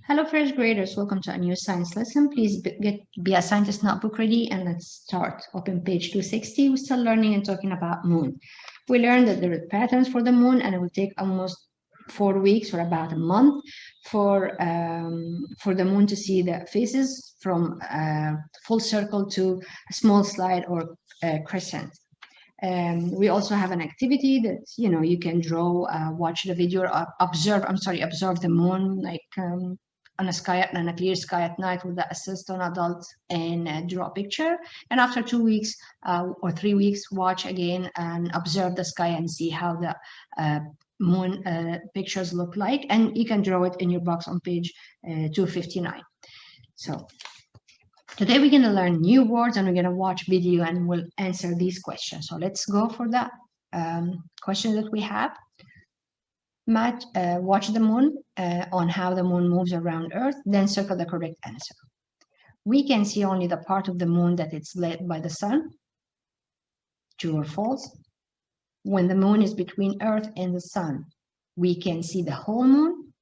Hello, first graders. Welcome to a new science lesson. Please be a scientist notebook ready and let's start. Open page 260. We're still learning and talking about moon. We learned that there are patterns for the moon and it will take almost 4 weeks or about a month for the moon to see the phases from full circle to a small slide or crescent. We also have an activity that you can draw, watch the video, or observe the moon, like on a clear sky at night with the assist on adults, and draw a picture. And after 2 weeks or 3 weeks, watch again and observe the sky and see how the moon pictures look like. And you can draw it in your box on page 259. So today we're going to learn new words and we're going to watch video and we'll answer these questions. So let's go for the question that we have. Watch the moon on how the moon moves around Earth, then circle the correct answer. We can see only the part of the moon that is lit by the sun. True or false? When the moon is between Earth and the sun, we can see the whole moon.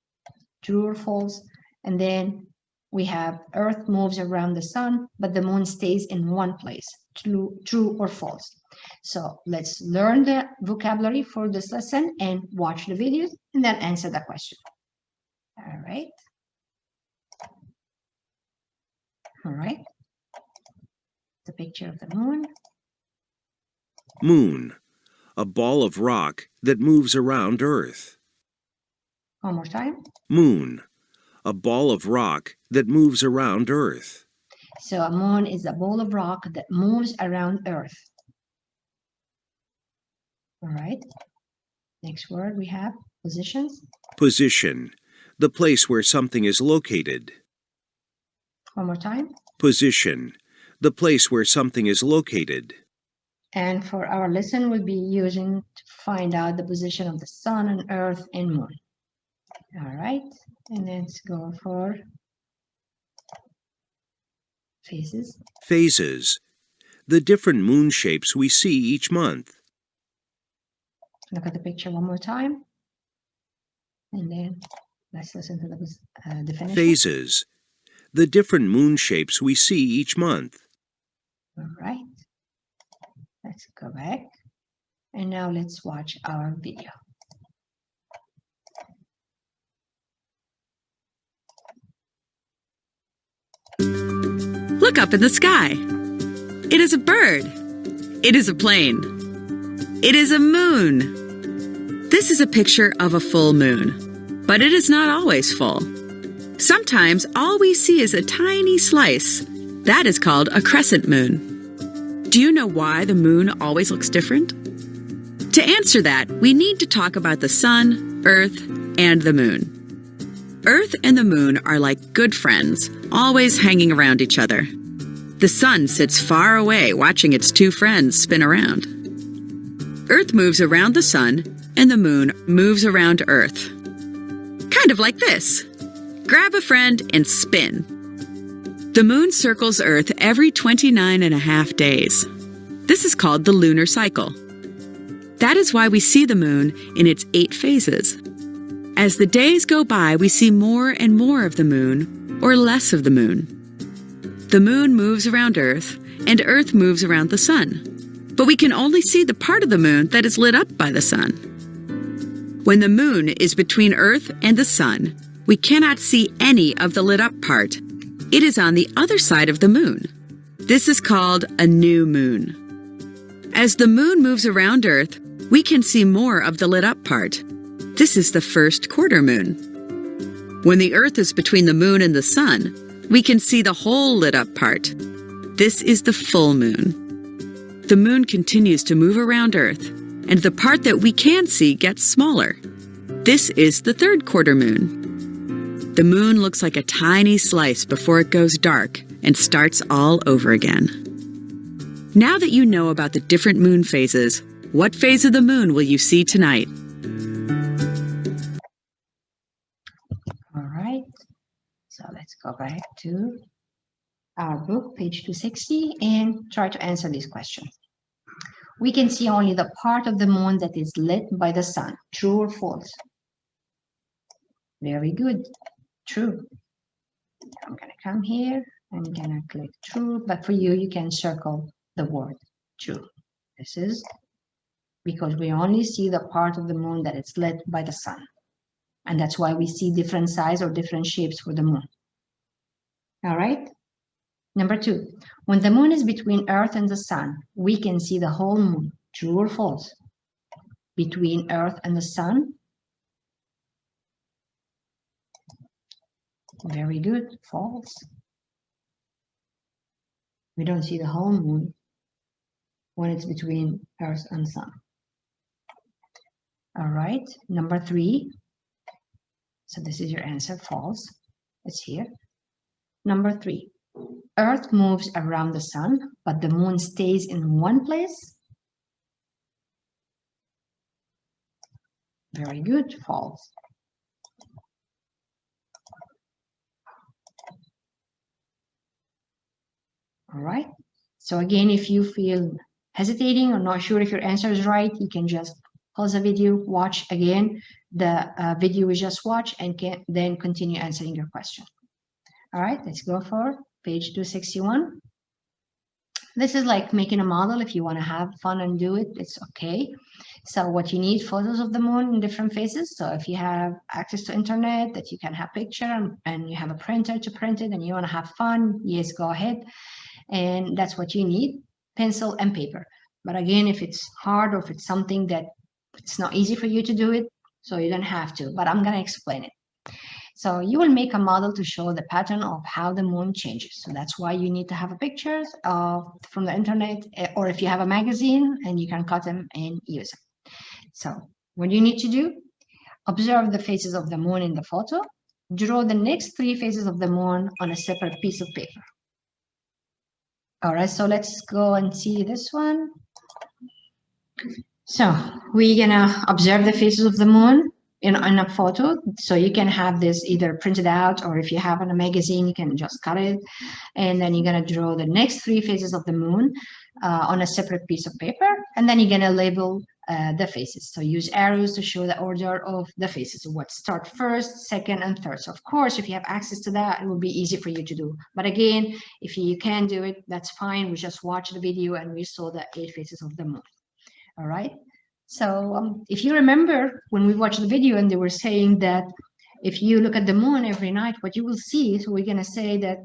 True or false? And then we have Earth moves around the sun, but the moon stays in one place. True or false? So let's learn the vocabulary for this lesson and watch the videos and then answer the question. All right. The picture of the moon. Moon, a ball of rock that moves around Earth. One more time. Moon, a ball of rock that moves around Earth. So a moon is a ball of rock that moves around Earth. All right. Next word we have positions. Position, the place where something is located. One more time. Position, the place where something is located. And for our lesson, we'll be using to find out the position of the sun and Earth and moon. All right. And let's go for phases. Phases, the different moon shapes we see each month. Look at the picture one more time. And then let's listen to the definition. Phases, the different moon shapes we see each month. All right. Let's go back. And now let's watch our video. Look up in the sky. It is a bird. It is a plane. It is a moon. This is a picture of a full moon, but it is not always full. Sometimes all we see is a tiny slice. That is called a crescent moon. Do you know why the moon always looks different? To answer that, we need to talk about the sun, Earth, and the moon. Earth and the moon are like good friends, always hanging around each other. The sun sits far away watching its two friends spin around. Earth moves around the sun, and the moon moves around Earth. Kind of like this. Grab a friend and spin. The moon circles Earth every 29.5 days. This is called the lunar cycle. That is why we see the moon in its 8 phases. As the days go by, we see more and more of the moon, or less of the moon. The moon moves around Earth, and Earth moves around the sun. But we can only see the part of the moon that is lit up by the sun. When the moon is between Earth and the sun, we cannot see any of the lit up part. It is on the other side of the moon. This is called a new moon. As the moon moves around Earth, we can see more of the lit up part. This is the first quarter moon. When the Earth is between the moon and the sun, we can see the whole lit up part. This is the full moon. The moon continues to move around Earth, and the part that we can see gets smaller. This is the third quarter moon. The moon looks like a tiny slice before it goes dark and starts all over again. Now that you know about the different moon phases, what phase of the moon will you see tonight? All right. So let's go back to our book, page 260, and try to answer these questions. We can see only the part of the moon that is lit by the sun. True or false? Very good. True. I'm going to come here. I'm going to click true, but for you, you can circle the word true. This is because we only see the part of the moon that is lit by the sun. And that's why we see different size or different shapes for the moon. All right. Number 2, when the moon is between Earth and the sun, we can see the whole moon. True or false? Between Earth and the sun? Very good. False. We don't see the whole moon when it's between Earth and sun. All right. Number 3. So this is your answer. False. It's here. Number 3. Earth moves around the sun, but the moon stays in one place. Very good. False. All right. So again, if you feel hesitating or not sure if your answer is right, you can just pause the video, watch again the video we just watched, and then continue answering your question. All right, let's go for page 261. This is like making a model. If you want to have fun and do it, it's okay. So what you need, photos of the moon in different phases. So if you have access to internet that you can have picture and you have a printer to print it and you want to have fun, yes, go ahead. And that's what you need, pencil and paper. But again, if it's hard or if it's something that it's not easy for you to do it, so you don't have to, but I'm going to explain it. So you will make a model to show the pattern of how the moon changes. So that's why you need to have pictures from the internet, or if you have a magazine, and you can cut them and use them. So what you need to do, observe the phases of the moon in the photo, draw the next 3 phases of the moon on a separate piece of paper. All right, so let's go and see this one. So we're gonna observe the phases of the moon in a photo. So you can have this either printed out, or if you have in a magazine, you can just cut it. And then you're gonna draw the next 3 phases of the moon on a separate piece of paper. And then you're gonna label the phases. So use arrows to show the order of the phases, what start first, second, and third. So of course, if you have access to that, it will be easy for you to do. But again, if you can do it, that's fine. We just watched the video and we saw the 8 phases of the moon. All right. So if you remember when we watched the video and they were saying that if you look at the moon every night, what you will see, so we're going to say that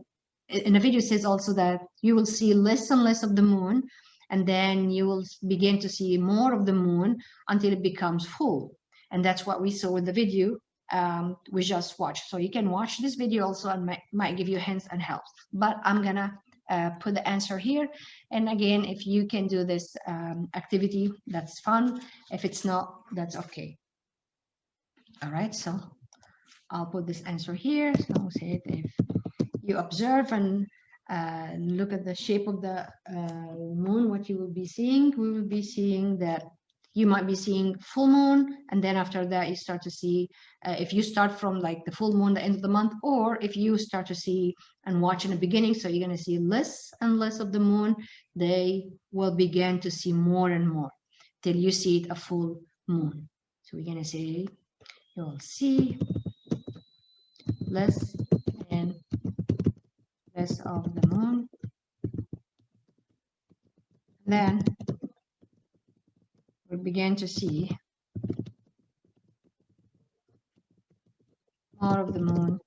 in the video says also that you will see less and less of the moon, and then you will begin to see more of the moon until it becomes full. And that's what we saw in the video we just watched. So you can watch this video also and might give you hints and help. But I'm going to put the answer here. And again, if you can do this activity, that's fun. If it's not, that's okay. All right, so I'll put this answer here. So I'll say it, if you observe and look at the shape of the moon, what you will be seeing, we will be seeing that you might be seeing full moon, and then after that you start to see, if you start from like the full moon, the end of the month, or if you start to see and watch in the beginning, so you're going to see less and less of the moon, they will begin to see more and more till you see it a full moon. So we're going to say you will see less and less of the moon. Then we begin to see more of the moon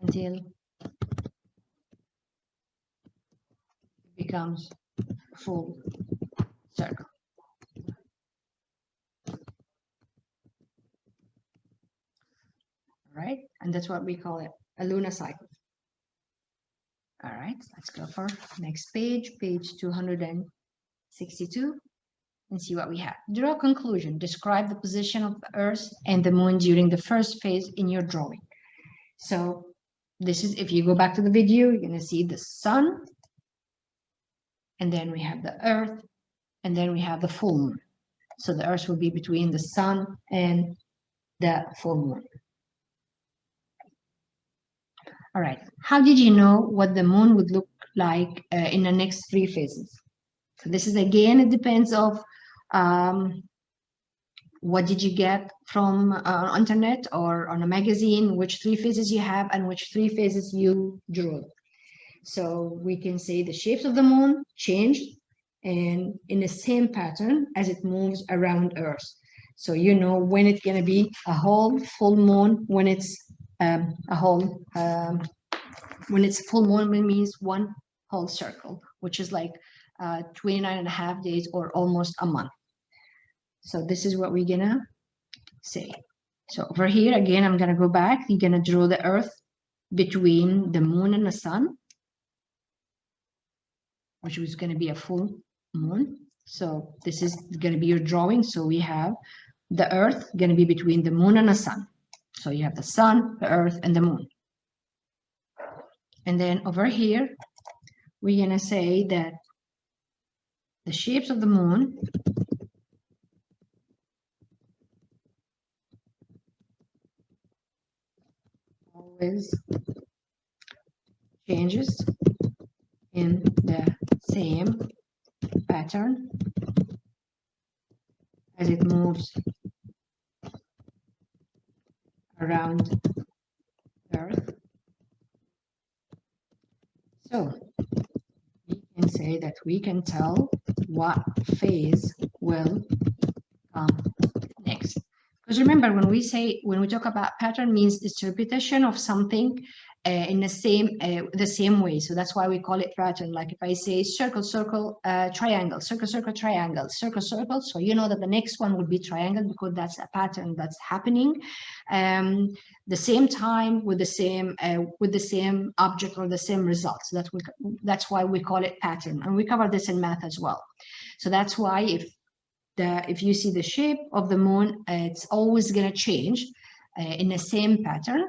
until it becomes a full circle. All right, and that's what we call it, a lunar cycle. All right, let's go for next page, page 262. And see what we have. Draw a conclusion. Describe the position of the Earth and the moon during the first phase in your drawing. So this is, if you go back to the video, you're going to see the sun, and then we have the Earth, and then we have the full moon. So the Earth will be between the sun and the full moon. All right. How did you know what the moon would look like in the next 3 phases? So this is, again, it depends of what did you get from internet or on a magazine, which 3 phases you have and which 3 phases you drew. So we can say the shapes of the moon changed and in the same pattern as it moves around Earth. So you know when it's going to be a whole full moon, when it's when it's full moon, it means one whole circle, which is like 29 and a half days or almost a month. So this is what we're gonna say. So over here, again, I'm gonna go back. You're gonna draw the Earth between the moon and the sun, which is gonna be a full moon. So this is gonna be your drawing. So we have the Earth gonna be between the moon and the sun. So you have the sun, the Earth, and the moon. And then over here, we're gonna say that the shapes of the moon always changes in the same pattern as it moves around Earth. So we can say that we can tell what phase will come next. Because remember, when we talk about pattern, means it's repetition of something in the same way. So that's why we call it pattern. Like if I say circle, circle, triangle, circle, circle, triangle, circle, circle. So you know that the next one would be triangle because that's a pattern that's happening the same time with the same object or the same results. That's why we call it pattern, and we cover this in math as well. So that's why if you see the shape of the moon, it's always going to change in the same pattern.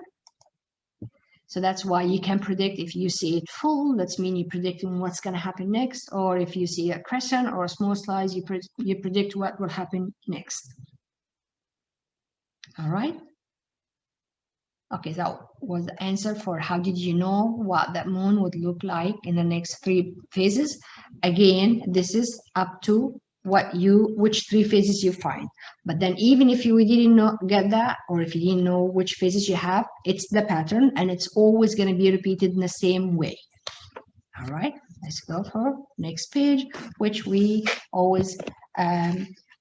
So that's why you can predict if you see it full, that's mean you're predicting what's going to happen next, or if you see a crescent or a small slice, you predict what will happen next. All right. Okay, that was the answer for how did you know what that moon would look like in the next 3 phases. Again, this is up to which 3 phases you find. But then even if you didn't get that, or if you didn't know which phases you have, it's the pattern and it's always going to be repeated in the same way. All right, let's go for next page, which we always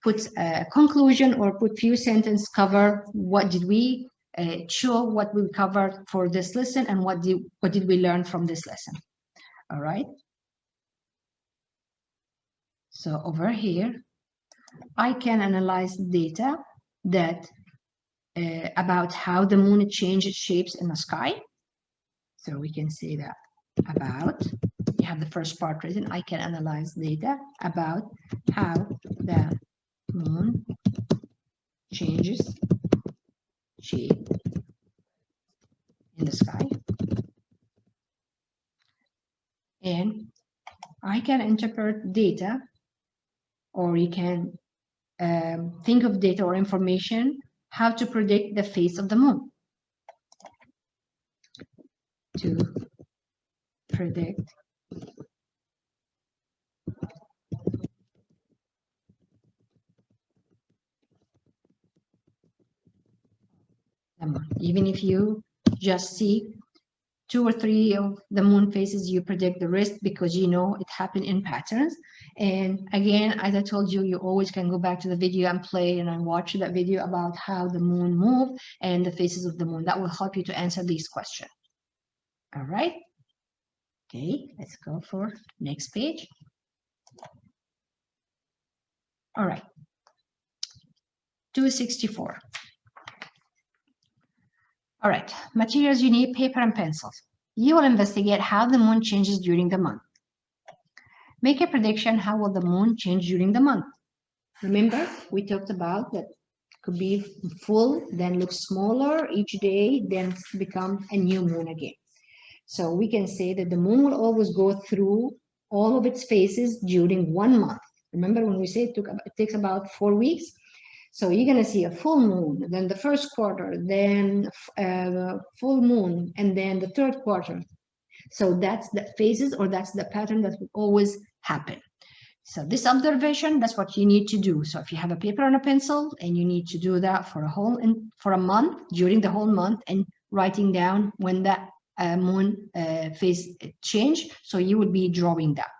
put a conclusion or put few sentences cover what did we show, what we covered for this lesson, and what did we learn from this lesson. All right. So over here, I can analyze data that about how the moon changes shapes in the sky. So we can say that about, you have the first part written, I can analyze data about how the moon changes shape in the sky. And I can interpret data, or you can think of data or information, how to predict the phase of the moon. To predict the moon. Even if you just see 2 or 3 of the moon phases, you predict the rest because you know it happened in patterns. And again, as I told you, you always can go back to the video and play and watch that video about how the moon moved and the phases of the moon. That will help you to answer these questions. All right. Okay, let's go for next page. All right. 264. All right, materials you need, paper and pencils. You will investigate how the moon changes during the month. Make a prediction, how will the moon change during the month? Remember, we talked about that could be full, then look smaller each day, then become a new moon again. So we can say that the moon will always go through all of its phases during 1 month. Remember when we say it takes about 4 weeks? So you're going to see a full moon, then the first quarter, then full moon, and then the third quarter. So that's the phases, or that's the pattern that will always happen. So this observation, that's what you need to do. So if you have a paper and a pencil and you need to do that for a month, during the whole month, and writing down when that moon phase change, so you would be drawing that.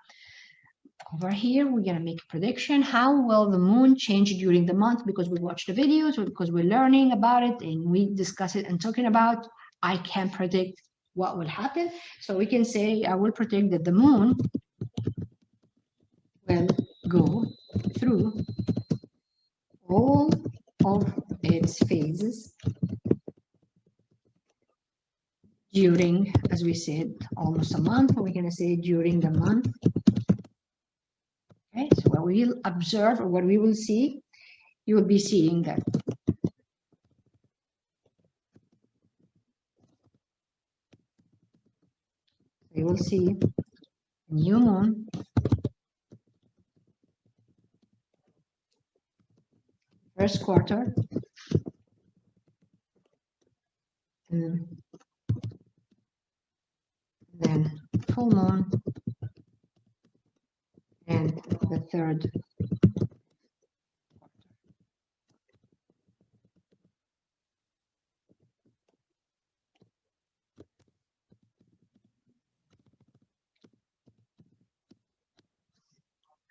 Over here, we're going to make a prediction. How will the moon change during the month? Because we watched the videos, because we're learning about it, and we discuss it and talking about, I can predict what will happen. So we can say, I will predict that the moon will go through all of its phases during, as we said, almost a month. We're going to say during the month. Okay, so what we will observe, or what we will see, you will be seeing that. You will see a new moon, first quarter, and then full moon, and the third.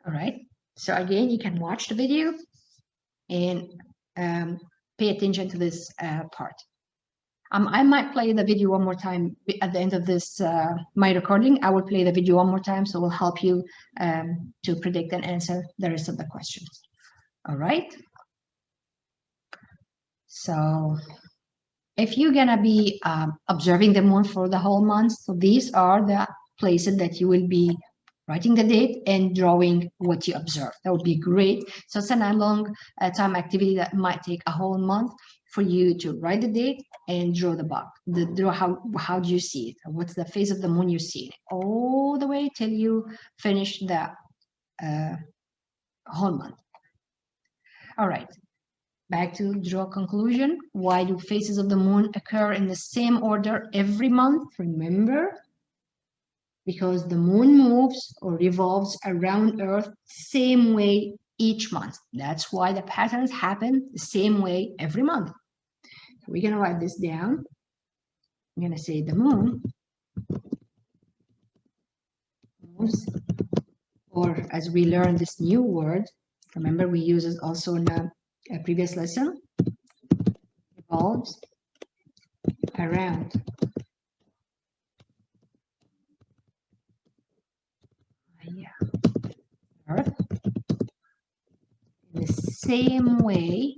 All right, so again, you can watch the video and pay attention to this part. I might play the video one more time at the end of this, my recording. I will play the video one more time, so it will help you to predict and answer the rest of the questions. All right. So if you're gonna be observing the moon for the whole month, so these are the places that you will be writing the date and drawing what you observe. That would be great. So it's a long time activity that might take a whole month for you to write the date and draw the box. Draw how do you see it? What's the phase of the moon you see all the way till you finish the whole month. All right. Back to draw conclusion. Why do phases of the moon occur in the same order every month? Remember, because the moon moves or revolves around Earth same way each month. That's why the patterns happen the same way every month. So we're going to write this down. I'm going to say the moon moves, or as we learn this new word, remember we use it also in a previous lesson, revolves around Earth in the same way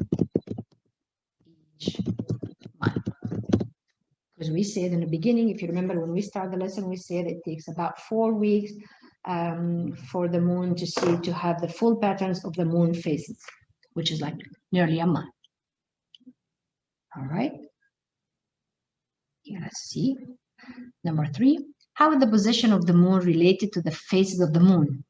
each month. Because we said in the beginning, if you remember when we started the lesson, we said it takes about 4 weeks for the moon to have the full patterns of the moon phases, which is like nearly a month. All right. Yeah, let's see. Number 3, how is the position of the moon related to the phases of the moon?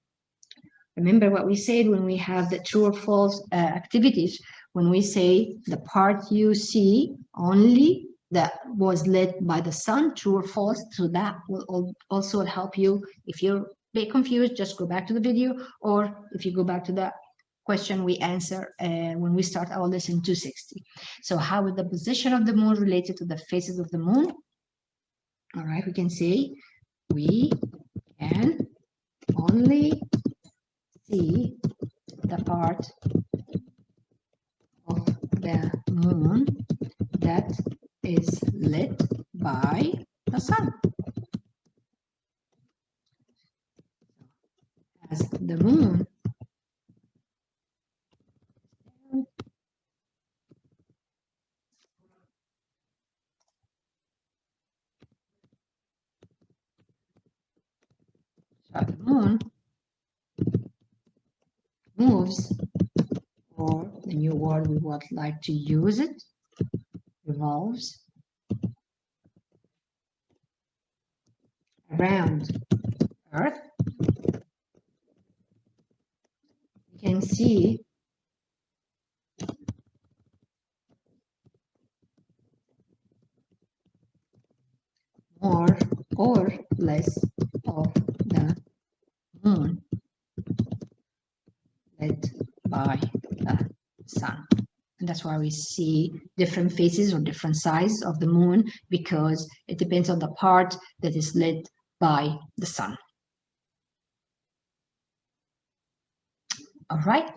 Remember what we said when we have the true or false activities, when we say the part you see only that was lit by the sun, true or false, so that will also help you. If you're a bit confused, just go back to the video, or if you go back to the question we answer when we start our lesson 260. So how is the position of the moon related to the phases of the moon? All right, we can say we can only see the part of the moon that is lit by the sun. As the moon moves, or the new word we would like to use it, revolves around Earth, you can see more or less of the moon That's why we see different phases or different sizes of the moon, because it depends on the part that is lit by the sun. All right,